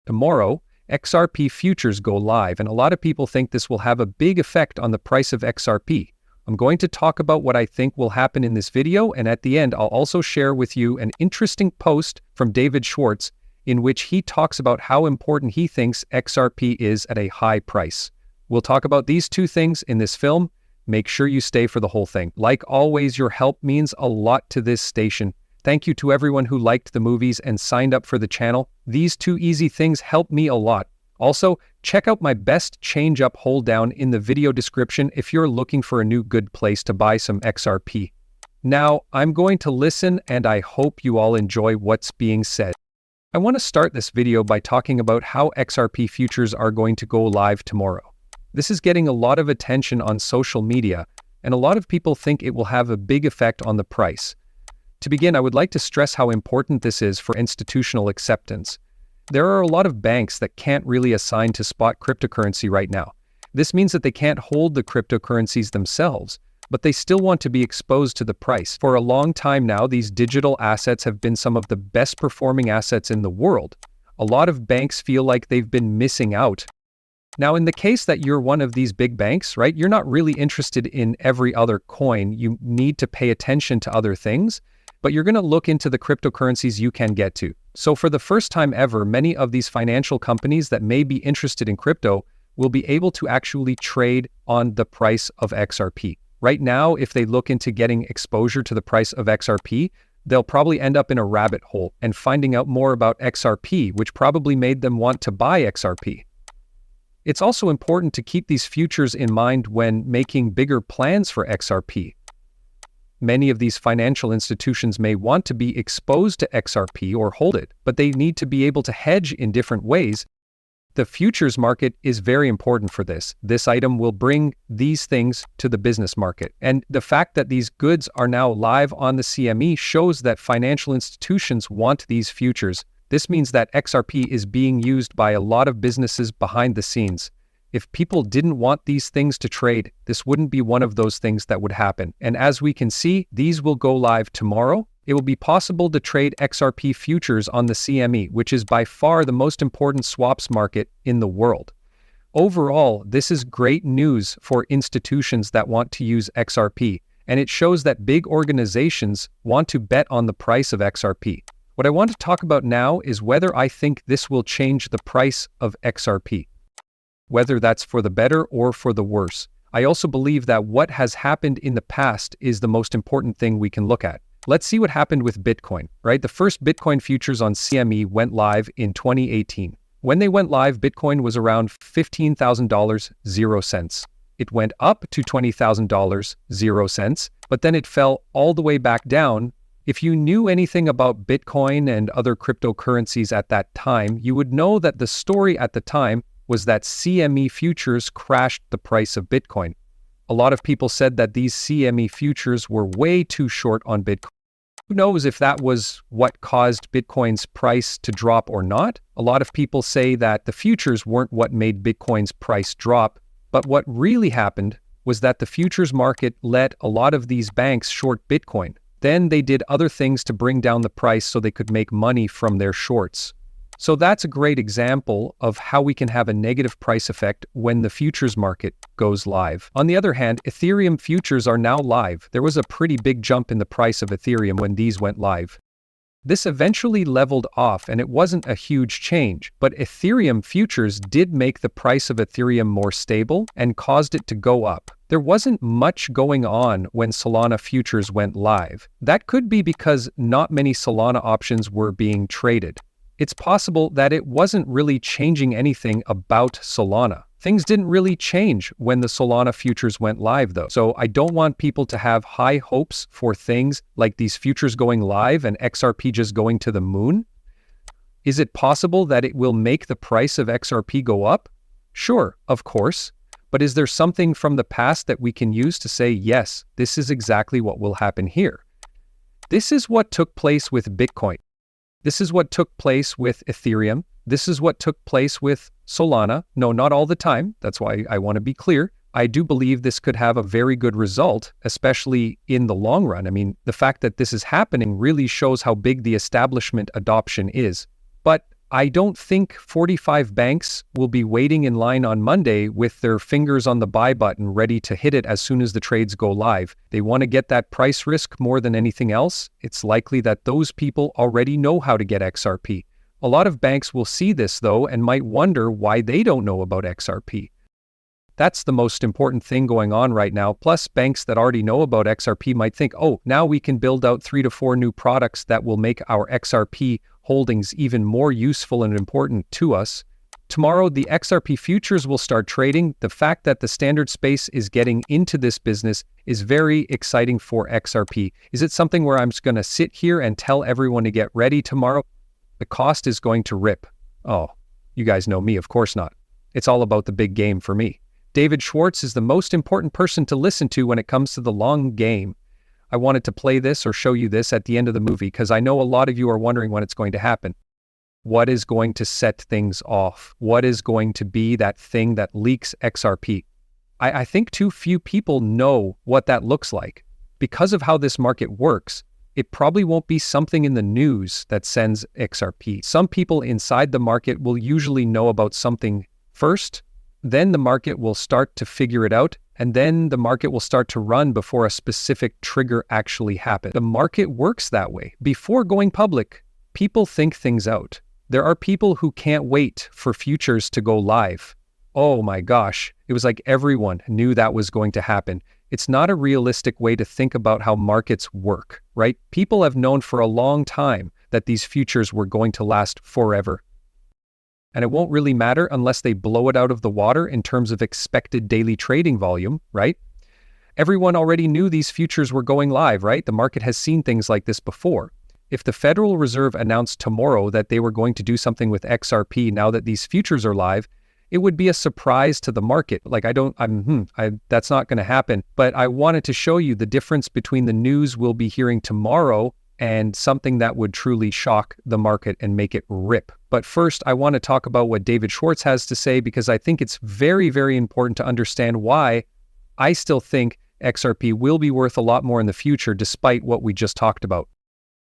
Tomorrow, XRP futures go live, and a lot of people think this will have a big effect on the price of XRP. I'm going to talk about what I think will happen in this video, and at the end, I'll also share with you an interesting post from David Schwartz in which he talks about how important he thinks XRP is at a high price. We'll talk about these two things in this film. Make sure you stay for the whole thing. Like always, your help means a lot to this station. Thank you to everyone who liked the movies and signed up for the channel. These two easy things help me a lot. Also, check out my best change up hold down in the video description if you're looking for a new good place to buy some XRP. Now, I'm going to listen and I hope you all enjoy what's being said. I want to start this video by talking about how XRP futures are going to go live tomorrow. This is getting a lot of attention on social media, and a lot of people think it will have a big effect on the price. To begin, I would like to stress how important this is for institutional acceptance. There are a lot of banks that can't really assign to spot cryptocurrency right now. This means that they can't hold the cryptocurrencies themselves, but they still want to be exposed to the price. For a long time now, these digital assets have been some of the best performing assets in the world. A lot of banks feel like they've been missing out. Now, in the case that you're one of these big banks, right, you're not really interested in every other coin. You need to pay attention to other things, but you're going to look into the cryptocurrencies you can get to. So for the first time ever, many of these financial companies that may be interested in crypto will be able to actually trade on the price of XRP. Right now, if they look into getting exposure to the price of XRP, they'll probably end up in a rabbit hole and finding out more about XRP, which probably made them want to buy XRP. It's also important to keep these futures in mind when making bigger plans for XRP. Many of these financial institutions may want to be exposed to XRP or hold it, but they need to be able to hedge in different ways. The futures market is very important for this. This item will bring these things to the business market. And the fact that these goods are now live on the CME shows that financial institutions want these futures. This means that XRP is being used by a lot of businesses behind the scenes. If people didn't want these things to trade, this wouldn't be one of those things that would happen. And as we can see, these will go live tomorrow. It will be possible to trade XRP futures on the CME, which is by far the most important swaps market in the world. Overall, this is great news for institutions that want to use XRP, and it shows that big organizations want to bet on the price of XRP. What I want to talk about now is whether I think this will change the price of XRP. Whether that's for the better or for the worse. I also believe that what has happened in the past is the most important thing we can look at. Let's see what happened with Bitcoin, right? The first Bitcoin futures on CME went live in 2018. When they went live, Bitcoin was around $15,000, 0 cents. It went up to $20,000, 0 cents, but then it fell all the way back down. If you knew anything about Bitcoin and other cryptocurrencies at that time, you would know that the story at the time was that CME futures crashed the price of Bitcoin. A lot of people said that these CME futures were way too short on Bitcoin. Who knows if that was what caused Bitcoin's price to drop or not? A lot of people say that the futures weren't what made Bitcoin's price drop, but what really happened was that the futures market let a lot of these banks short Bitcoin. Then they did other things to bring down the price so they could make money from their shorts. So that's a great example of how we can have a negative price effect when the futures market goes live. On the other hand, Ethereum futures are now live. There was a pretty big jump in the price of Ethereum when these went live. This eventually leveled off and it wasn't a huge change, but Ethereum futures did make the price of Ethereum more stable and caused it to go up. There wasn't much going on when Solana futures went live. That could be because not many Solana options were being traded. It's possible that it wasn't really changing anything about Solana. Things didn't really change when the Solana futures went live though. So I don't want people to have high hopes for things like these futures going live and XRP just going to the moon. Is it possible that it will make the price of XRP go up? Sure, of course. But is there something from the past that we can use to say, yes, this is exactly what will happen here? This is what took place with Bitcoin. This is what took place with Ethereum. This is what took place with Solana. No, not all the time. That's why I want to be clear. I do believe this could have a very good result, especially in the long run. I mean, the fact that this is happening really shows how big the establishment adoption is. But I don't think 45 banks will be waiting in line on Monday with their fingers on the buy button ready to hit it as soon as the trades go live. They want to get that price risk more than anything else. It's likely that those people already know how to get XRP. A lot of banks will see this though and might wonder why they don't know about XRP. That's the most important thing going on right now. Plus, banks that already know about XRP might think, oh, now we can build out 3 to 4 new products that will make our XRP holdings even more useful and important to us. Tomorrow, the XRP futures will start trading. The fact that the standard space is getting into this business is very exciting for XRP. Is it something where I'm just going to sit here and tell everyone to get ready tomorrow? The cost is going to rip. Oh, you guys know me, of course not. It's all about the big game for me. David Schwartz is the most important person to listen to when it comes to the long game. I wanted to play this or show you this at the end of the movie because I know a lot of you are wondering when it's going to happen. What is going to set things off? What is going to be that thing that leaks XRP? I think too few people know what that looks like. Because of how this market works, it probably won't be something in the news that sends XRP. Some people inside the market will usually know about something first. Then the market will start to figure it out, and then the market will start to run before a specific trigger actually happens. The market works that way. Before going public, people think things out. There are people who can't wait for futures to go live. Oh my gosh, it was like everyone knew that was going to happen. It's not a realistic way to think about how markets work, right? People have known for a long time that these futures were going to last forever. And it won't really matter unless they blow it out of the water in terms of expected daily trading volume, right? Everyone already knew these futures were going live, right? The market has seen things like this before. If the Federal Reserve announced tomorrow that they were going to do something with XRP now that these futures are live, it would be a surprise to the market. Like that's not going to happen. But I wanted to show you the difference between the news we'll be hearing tomorrow and something that would truly shock the market and make it rip. But first, I want to talk about what David Schwartz has to say because I think it's very, very important to understand why I still think XRP will be worth a lot more in the future despite what we just talked about.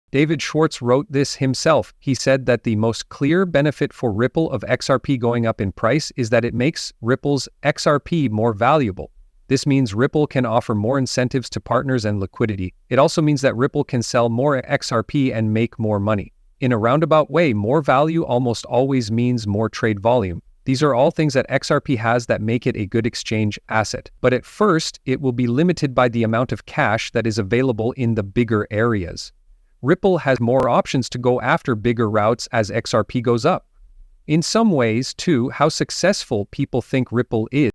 David Schwartz wrote this himself. He said that the most clear benefit for Ripple of XRP going up in price is that it makes Ripple's XRP more valuable. This means Ripple can offer more incentives to partners and liquidity. It also means that Ripple can sell more XRP and make more money. In a roundabout way, more value almost always means more trade volume. These are all things that XRP has that make it a good exchange asset. But at first, it will be limited by the amount of cash that is available in the bigger areas. Ripple has more options to go after bigger routes as XRP goes up. In some ways, too, how successful people think Ripple is